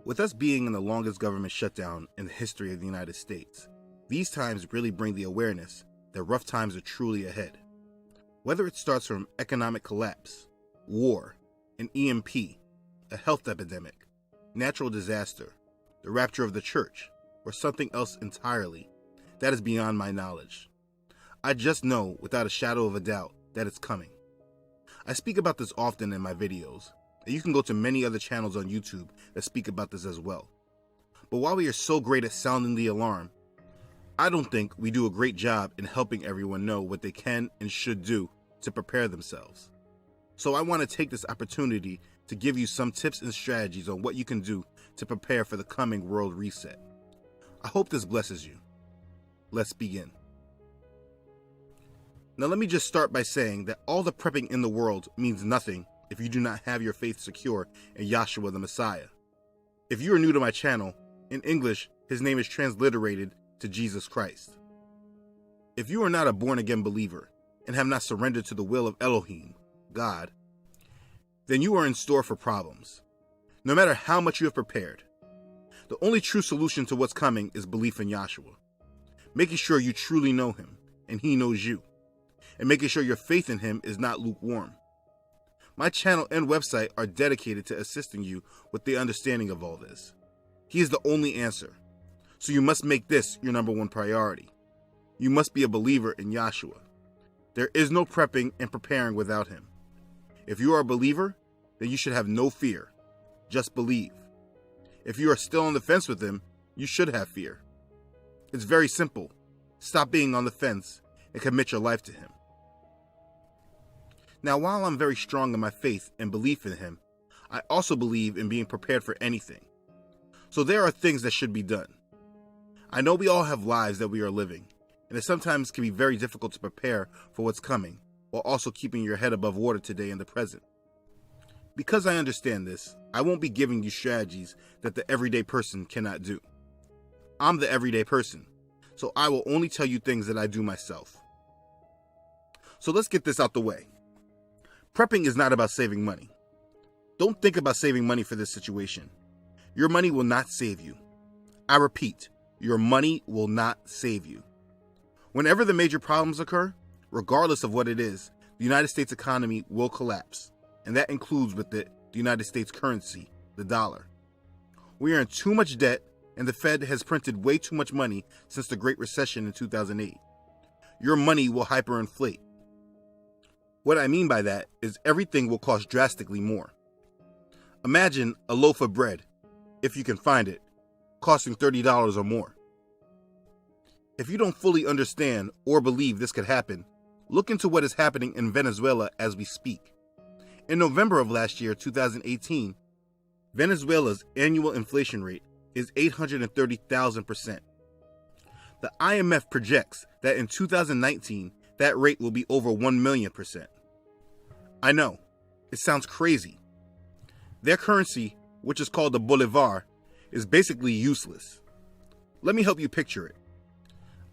With us being in the longest government shutdown in the history of the United States, these times really bring the awareness that rough times are truly ahead. Whether it starts from economic collapse, war, an EMP, a health epidemic, natural disaster, the rapture of the church, or something else entirely, that is beyond my knowledge. I just know without a shadow of a doubt that it's coming. I speak about this often in my videos, and you can go to many other channels on YouTube that speak about this as well. But while we are so great at sounding the alarm, I don't think we do a great job in helping everyone know what they can and should do to prepare themselves. So I want to take this opportunity to give you some tips and strategies on what you can do to prepare for the coming world reset. I hope this blesses you. Let's begin. Now let me just start by saying that all the prepping in the world means nothing if you do not have your faith secure in Yahshua the Messiah. If you are new to my channel, in English, his name is transliterated to Jesus Christ. If you are not a born-again believer and have not surrendered to the will of Elohim, God, then you are in store for problems, no matter how much you have prepared. The only true solution to what's coming is belief in Yahshua, making sure you truly know him and he knows you, and making sure your faith in him is not lukewarm. My channel and website are dedicated to assisting you with the understanding of all this. He is the only answer, so you must make this your number one priority. You must be a believer in Yahshua. There is no prepping and preparing without him. If you are a believer, then you should have no fear. Just believe. If you are still on the fence with him, you should have fear. It's very simple. Stop being on the fence and commit your life to him. Now, while I'm very strong in my faith and belief in him, I also believe in being prepared for anything. So there are things that should be done. I know we all have lives that we are living, and it sometimes can be very difficult to prepare for what's coming, while also keeping your head above water today in the present. Because I understand this, I won't be giving you strategies that the everyday person cannot do. I'm the everyday person, so I will only tell you things that I do myself. So let's get this out the way. Prepping is not about saving money. Don't think about saving money for this situation. Your money will not save you. I repeat, your money will not save you. Whenever the major problems occur, regardless of what it is, the United States economy will collapse, and that includes with it the United States currency, the dollar. We are in too much debt, and the Fed has printed way too much money since the Great Recession in 2008. Your money will hyperinflate. What I mean by that is everything will cost drastically more. Imagine a loaf of bread, if you can find it, costing $30 or more. If you don't fully understand or believe this could happen, look into what is happening in Venezuela as we speak. In November of last year, 2018, Venezuela's annual inflation rate is 830,000%. The IMF projects that in 2019, that rate will be over 1,000,000%. I know, it sounds crazy. Their currency, which is called the bolivar, is basically useless. Let me help you picture it.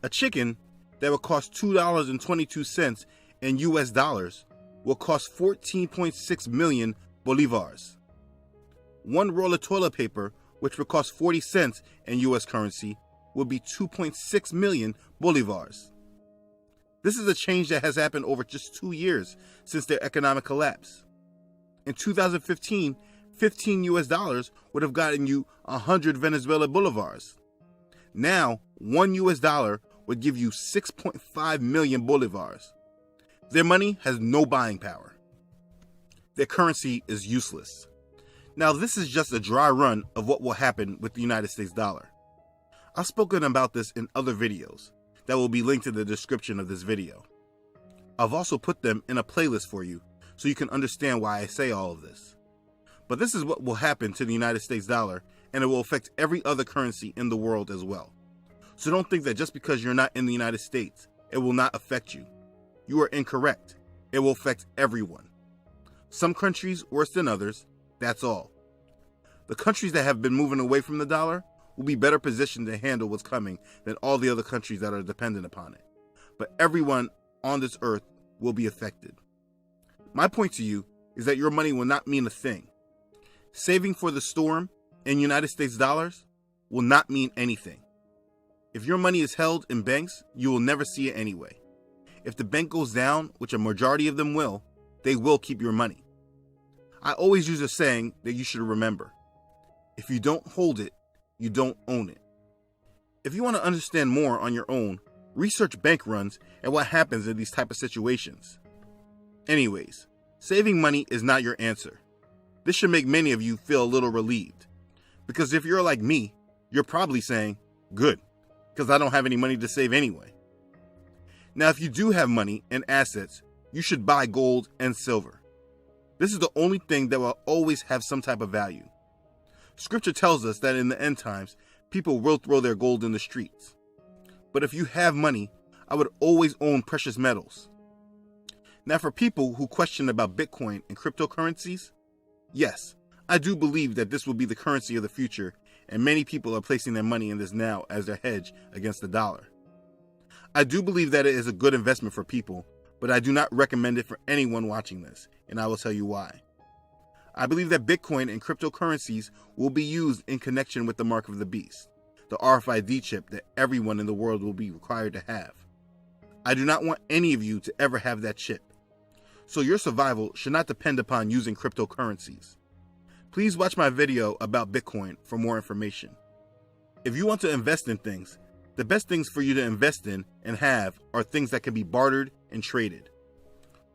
A chicken that would cost $2.22 in US dollars will cost 14.6 million bolivars. One roll of toilet paper, which would cost 40 cents in US currency, will be 2.6 million bolivars. This is a change that has happened over just 2 years since their economic collapse. In 2015, 15 US dollars would have gotten you 100 Venezuela bolivars. Now, 1 US dollar would give you 6.5 million bolivars. Their money has no buying power. Their currency is useless. Now, this is just a dry run of what will happen with the United States dollar. I've spoken about this in other videos that will be linked in the description of this video. I've also put them in a playlist for you so you can understand why I say all of this. But this is what will happen to the United States dollar, and it will affect every other currency in the world as well. So don't think that just because you're not in the United States, it will not affect you. You are incorrect. It will affect everyone. Some countries worse than others, that's all. The countries that have been moving away from the dollar will be better positioned to handle what's coming than all the other countries that are dependent upon it. But everyone on this earth will be affected. My point to you is that your money will not mean a thing. Saving for the storm in United States dollars will not mean anything. If your money is held in banks, you will never see it anyway. If the bank goes down, which a majority of them will, they will keep your money. I always use a saying that you should remember. If you don't hold it, you don't own it. If you want to understand more on your own, research bank runs and what happens in these type of situations. Anyways, saving money is not your answer. This should make many of you feel a little relieved. Because if you're like me, you're probably saying, good, because I don't have any money to save anyway. Now, if you do have money and assets, you should buy gold and silver. This is the only thing that will always have some type of value. Scripture tells us that in the end times, people will throw their gold in the streets. But if you have money, I would always own precious metals. Now, for people who question about Bitcoin and cryptocurrencies, yes, I do believe that this will be the currency of the future, and many people are placing their money in this now as their hedge against the dollar. I do believe that it is a good investment for people, but I do not recommend it for anyone watching this, and I will tell you why. I believe that Bitcoin and cryptocurrencies will be used in connection with the mark of the beast, the RFID chip that everyone in the world will be required to have. I do not want any of you to ever have that chip. So your survival should not depend upon using cryptocurrencies. Please watch my video about Bitcoin for more information. If you want to invest in things, the best things for you to invest in and have are things that can be bartered and traded.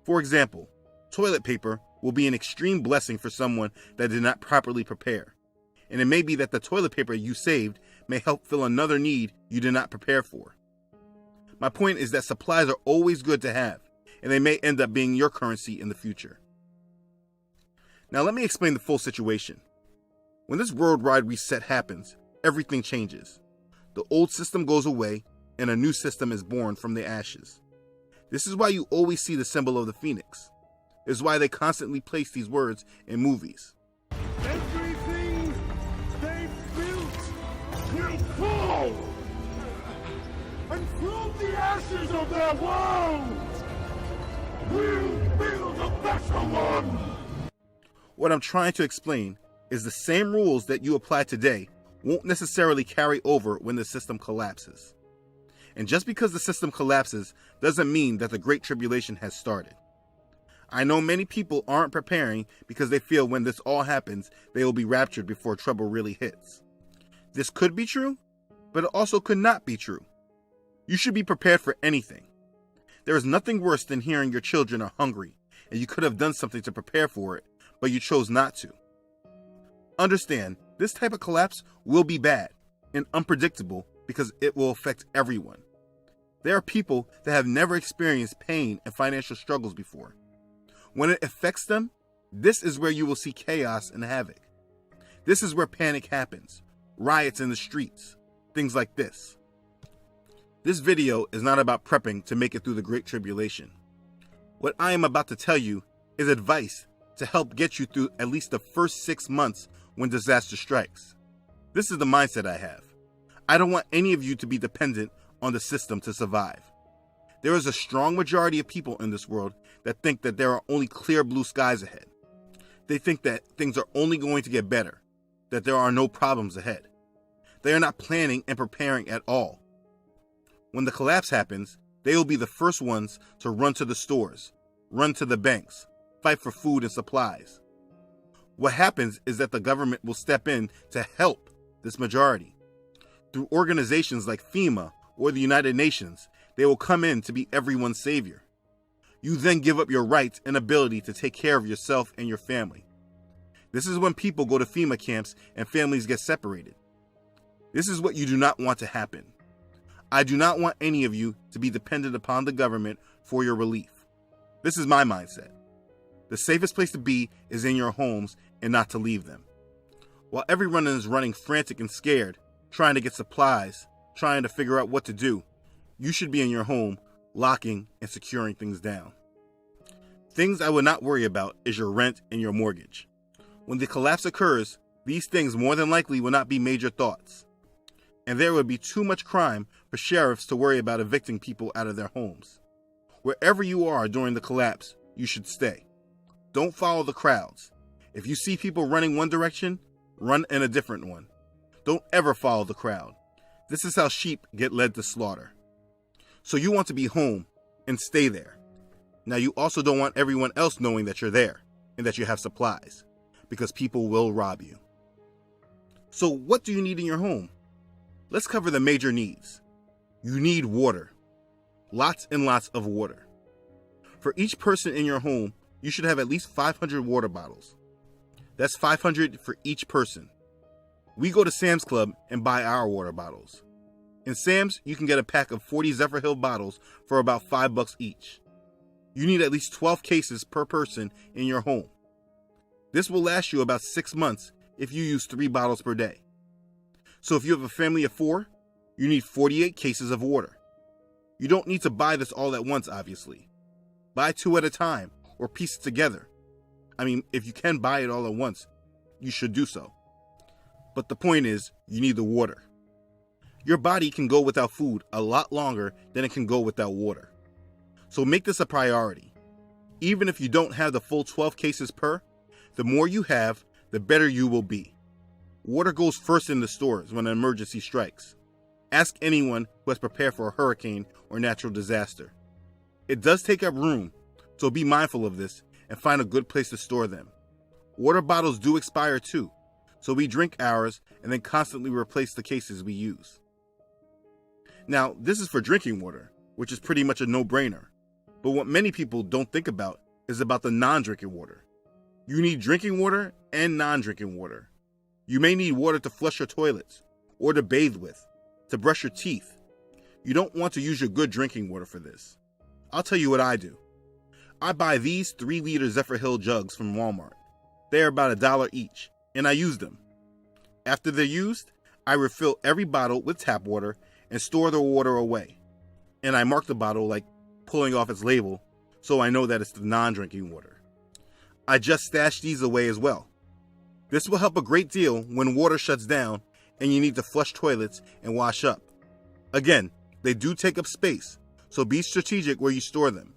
For example, toilet paper will be an extreme blessing for someone that did not properly prepare. And it may be that the toilet paper you saved may help fill another need you did not prepare for. My point is that supplies are always good to have, and they may end up being your currency in the future. Now let me explain the full situation. When this worldwide reset happens, everything changes. The old system goes away, and a new system is born from the ashes. This is why you always see the symbol of the phoenix. It is why they constantly place these words in movies. Everything they built will fall, and from the ashes of their world, we'll build a better one. What I'm trying to explain is the same rules that you apply today won't necessarily carry over when the system collapses. And just because the system collapses doesn't mean that the Great Tribulation has started. I know many people aren't preparing because they feel when this all happens, they will be raptured before trouble really hits. This could be true, but it also could not be true. You should be prepared for anything. There is nothing worse than hearing your children are hungry and you could have done something to prepare for it, but you chose not to. Understand, this type of collapse will be bad and unpredictable because it will affect everyone. There are people that have never experienced pain and financial struggles before. When it affects them, this is where you will see chaos and havoc. This is where panic happens, riots in the streets, things like this. This video is not about prepping to make it through the Great Tribulation. What I am about to tell you is advice to help get you through at least the first 6 months when disaster strikes. This is the mindset I have. I don't want any of you to be dependent on the system to survive. There is a strong majority of people in this world that think that there are only clear blue skies ahead. They think that things are only going to get better, that there are no problems ahead. They are not planning and preparing at all. When the collapse happens, they will be the first ones to run to the stores, run to the banks, fight for food and supplies. What happens is that the government will step in to help this majority. Through organizations like FEMA or the United Nations, they will come in to be everyone's savior. You then give up your rights and ability to take care of yourself and your family. This is when people go to FEMA camps and families get separated. This is what you do not want to happen. I do not want any of you to be dependent upon the government for your relief. This is my mindset. The safest place to be is in your homes and not to leave them. While everyone is running frantic and scared, trying to get supplies, trying to figure out what to do, you should be in your home, locking and securing things down. Things I would not worry about is your rent and your mortgage. When the collapse occurs, these things more than likely will not be major thoughts. And there would be too much crime for sheriffs to worry about evicting people out of their homes. Wherever you are during the collapse, you should stay. Don't follow the crowds. If you see people running one direction, run in a different one. Don't ever follow the crowd. This is how sheep get led to slaughter. So you want to be home and stay there. Now you also don't want everyone else knowing that you're there and that you have supplies, because people will rob you. So what do you need in your home? Let's cover the major needs. You need water. Lots and lots of water. For each person in your home, you should have at least 500 water bottles. That's 500 for each person. We go to Sam's Club and buy our water bottles. In Sam's, you can get a pack of 40 Zephyrhills bottles for about $5 each. You need at least 12 cases per person in your home. This will last you about 6 months if you use 3 bottles per day. So if you have a family of 4, you need 48 cases of water. You don't need to buy this all at once, obviously. Buy 2 at a time or piece it together. I mean, if you can buy it all at once, you should do so. But the point is, you need the water. Your body can go without food a lot longer than it can go without water. So make this a priority. Even if you don't have the full 12 cases per, the more you have, the better you will be. Water goes first in the stores when an emergency strikes. Ask anyone who has prepared for a hurricane or natural disaster. It does take up room, so be mindful of this and find a good place to store them. Water bottles do expire too, so we drink ours and then constantly replace the cases we use. Now, this is for drinking water, which is pretty much a no-brainer. But what many people don't think about is about the non-drinking water. You need drinking water and non-drinking water. You may need water to flush your toilets, or to bathe with, to brush your teeth. You don't want to use your good drinking water for this. I'll tell you what I do. I buy these 3-liter Zephyrhills jugs from Walmart. They are about $1 each, and I use them. After they're used, I refill every bottle with tap water and store the water away. And I mark the bottle, like pulling off its label, so I know that it's the non-drinking water. I just stash these away as well. This will help a great deal when water shuts down and you need to flush toilets and wash up. Again, they do take up space, so be strategic where you store them.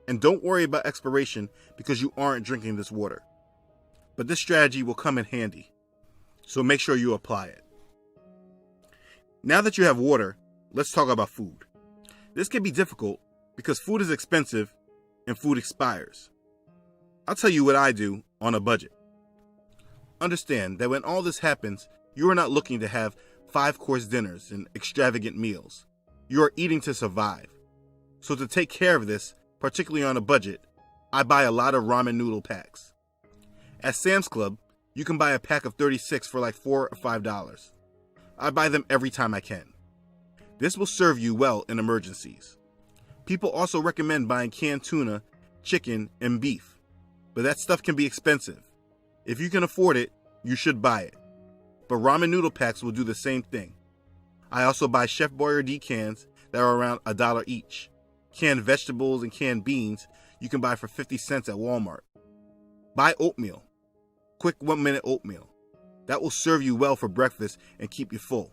And don't worry about expiration because you aren't drinking this water. But this strategy will come in handy, so make sure you apply it. Now that you have water, let's talk about food. This can be difficult because food is expensive and food expires. I'll tell you what I do on a budget. Understand that when all this happens, you are not looking to have 5-course dinners and extravagant meals. You are eating to survive. So to take care of this, particularly on a budget, I buy a lot of ramen noodle packs. At Sam's Club, you can buy a pack of 36 for like $4 or $5. I buy them every time I can. This will serve you well in emergencies. People also recommend buying canned tuna, chicken, and beef, but that stuff can be expensive. If you can afford it, you should buy it. But ramen noodle packs will do the same thing. I also buy Chef Boyardee cans that are around $1 each. Canned vegetables and canned beans you can buy for 50 cents at Walmart. Buy oatmeal. Quick 1-minute oatmeal. That will serve you well for breakfast and keep you full.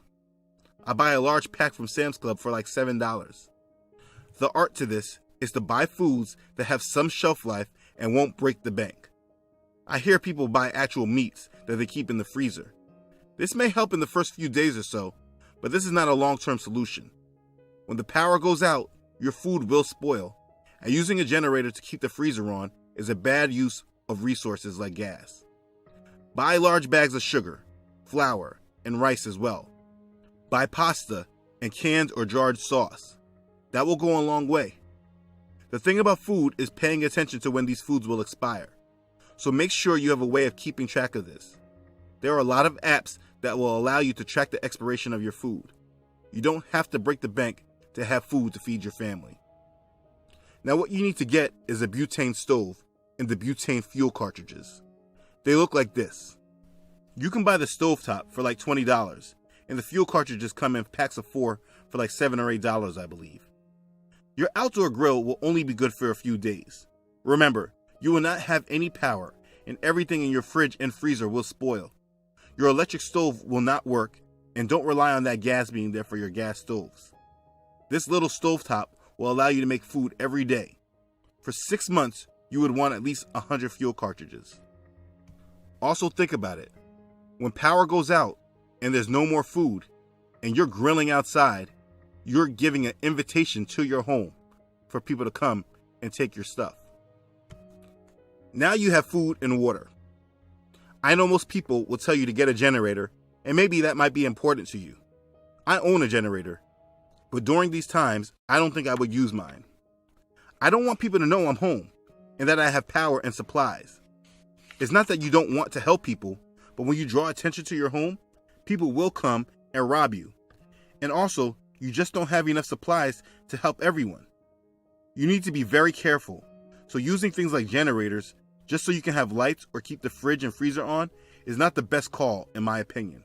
I buy a large pack from Sam's Club for like $7. The art to this is to buy foods that have some shelf life and won't break the bank. I hear people buy actual meats that they keep in the freezer. This may help in the first few days or so, but this is not a long-term solution. When the power goes out, your food will spoil, and using a generator to keep the freezer on is a bad use of resources like gas. Buy large bags of sugar, flour, and rice as well. Buy pasta and canned or jarred sauce. That will go a long way. The thing about food is paying attention to when these foods will expire. So make sure you have a way of keeping track of this. There are a lot of apps that will allow you to track the expiration of your food. You don't have to break the bank to have food to feed your family. Now what you need to get is a butane stove and the butane fuel cartridges. They look like this. You can buy the stovetop for like $20, and the fuel cartridges come in packs of 4 for like $7 or $8, I believe. Your outdoor grill will only be good for a few days. Remember, you will not have any power, and everything in your fridge and freezer will spoil. Your electric stove will not work, and don't rely on that gas being there for your gas stoves. This little stovetop will allow you to make food every day. For 6 months, you would want at least 100 fuel cartridges. Also think about it. When power goes out and there's no more food and you're grilling outside, you're giving an invitation to your home for people to come and take your stuff. Now you have food and water. I know most people will tell you to get a generator, and maybe that might be important to you. I own a generator, but during these times, I don't think I would use mine. I don't want people to know I'm home and that I have power and supplies. It's not that you don't want to help people, but when you draw attention to your home, people will come and rob you. And also, you just don't have enough supplies to help everyone. You need to be very careful. So using things like generators, just so you can have lights or keep the fridge and freezer on, is not the best call, in my opinion.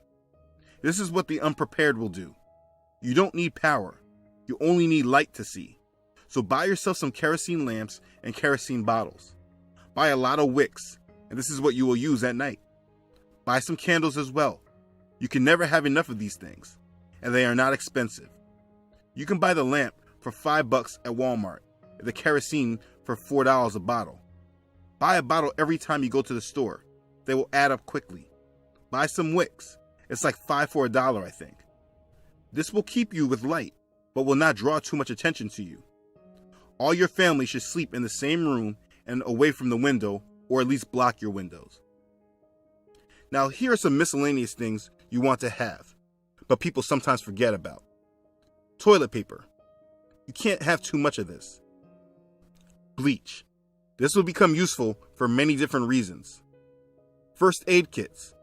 This is what the unprepared will do. You don't need power. You only need light to see. So buy yourself some kerosene lamps and kerosene bottles. Buy a lot of wicks, and this is what you will use at night. Buy some candles as well. You can never have enough of these things, and they are not expensive. You can buy the lamp for $5 at Walmart, and the kerosene for $4 a bottle. Buy a bottle every time you go to the store. They will add up quickly. Buy some wicks. It's like $5 for $1, I think. This will keep you with light, but will not draw too much attention to you. All your family should sleep in the same room and away from the window, or at least block your windows. Now, here are some miscellaneous things you want to have, but people sometimes forget about. Toilet paper. You can't have too much of this. Bleach. This will become useful for many different reasons. First aid kits.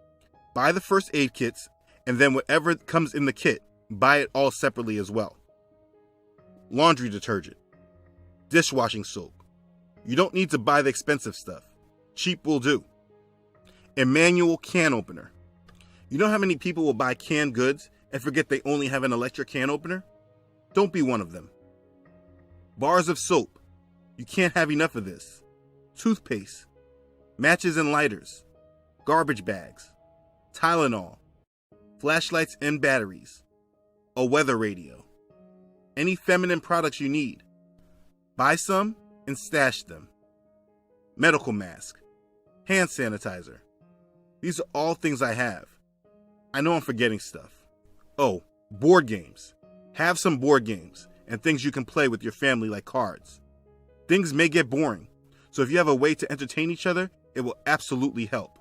Buy the first aid kits, and then whatever comes in the kit, buy it all separately as well. Laundry detergent. Dishwashing soap. You don't need to buy the expensive stuff. Cheap will do. A manual can opener. You know how many people will buy canned goods and forget they only have an electric can opener? Don't be one of them. Bars of soap. You can't have enough of this. Toothpaste. Matches and lighters. Garbage bags. Tylenol. Flashlights and batteries. A weather radio. Any feminine products you need. Buy some and stash them. Medical mask. Hand sanitizer. These are all things I have. I know I'm forgetting stuff. Oh, board games. Have some board games and things you can play with your family like cards. Things may get boring, so if you have a way to entertain each other, it will absolutely help.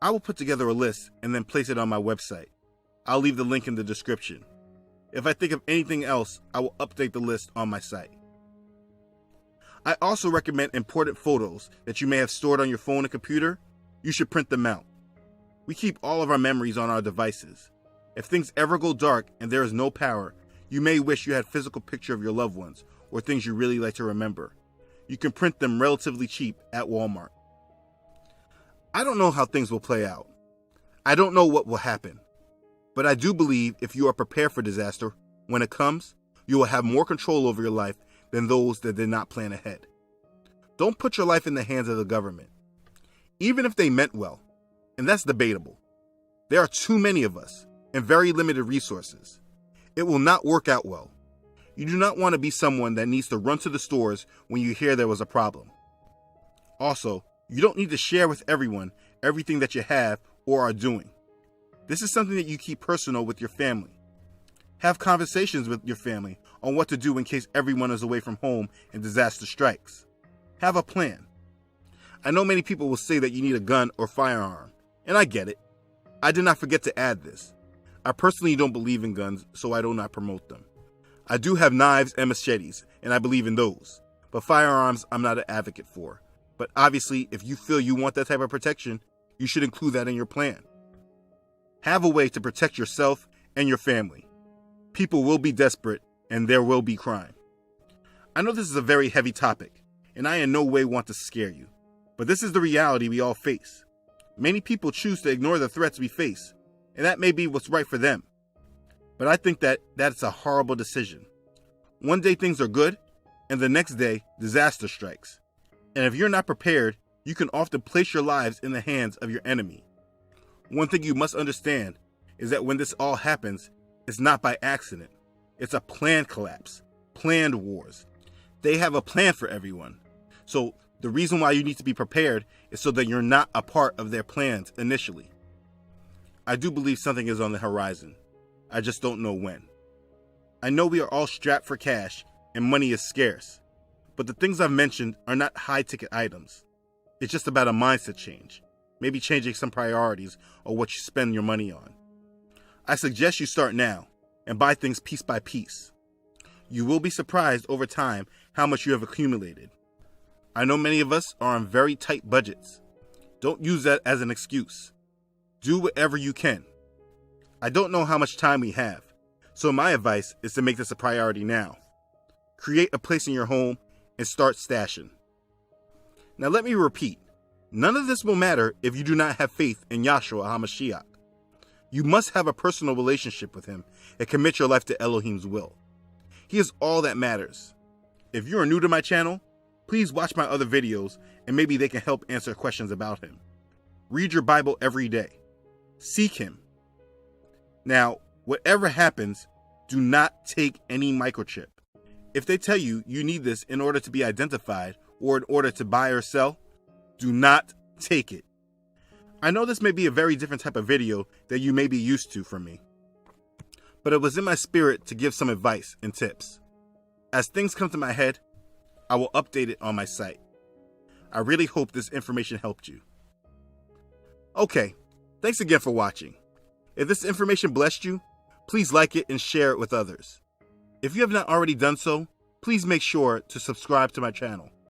I will put together a list and then place it on my website. I'll leave the link in the description. If I think of anything else, I will update the list on my site. I also recommend important photos that you may have stored on your phone and computer. You should print them out. We keep all of our memories on our devices. If things ever go dark and there is no power, you may wish you had a physical picture of your loved ones or things you really like to remember. You can print them relatively cheap at Walmart. I don't know how things will play out. I don't know what will happen. But I do believe if you are prepared for disaster, when it comes, you will have more control over your life than those that did not plan ahead. Don't put your life in the hands of the government, even if they meant well, and that's debatable. There are too many of us and very limited resources. It will not work out well. You do not want to be someone that needs to run to the stores when you hear there was a problem. Also, you don't need to share with everyone everything that you have or are doing. This is something that you keep personal with your family. Have conversations with your family on what to do in case everyone is away from home and disaster strikes. Have a plan. I know many people will say that you need a gun or firearm, and I get it. I did not forget to add this. I personally don't believe in guns, so I do not promote them. I do have knives and machetes, and I believe in those, but firearms I'm not an advocate for. But obviously, if you feel you want that type of protection, you should include that in your plan. Have a way to protect yourself and your family. People will be desperate, and there will be crime. I know this is a very heavy topic, and I in no way want to scare you, but this is the reality we all face. Many people choose to ignore the threats we face, and that may be what's right for them. But I think that that's a horrible decision. One day things are good, and the next day disaster strikes. And if you're not prepared, you can often place your lives in the hands of your enemy. One thing you must understand is that when this all happens, it's not by accident. It's a planned collapse, planned wars. They have a plan for everyone. So the reason why you need to be prepared is so that you're not a part of their plans initially. I do believe something is on the horizon. I just don't know when. I know we are all strapped for cash and money is scarce, but the things I've mentioned are not high-ticket items. It's just about a mindset change, maybe changing some priorities or what you spend your money on. I suggest you start now and buy things piece by piece. You will be surprised over time how much you have accumulated. I know many of us are on very tight budgets. Don't use that as an excuse. Do whatever you can. I don't know how much time we have, so my advice is to make this a priority now. Create a place in your home and start stashing. Now let me repeat, none of this will matter if you do not have faith in Yahshua HaMashiach. You must have a personal relationship with him and commit your life to Elohim's will. He is all that matters. If you are new to my channel, please watch my other videos and maybe they can help answer questions about him. Read your Bible every day. Seek him. Now, whatever happens, do not take any microchip. If they tell you you need this in order to be identified or in order to buy or sell, do not take it. I know this may be a very different type of video that you may be used to from me, but it was in my spirit to give some advice and tips. As things come to my head, I will update it on my site. I really hope this information helped you. Okay, thanks again for watching. If this information blessed you, please like it and share it with others. If you have not already done so, please make sure to subscribe to my channel.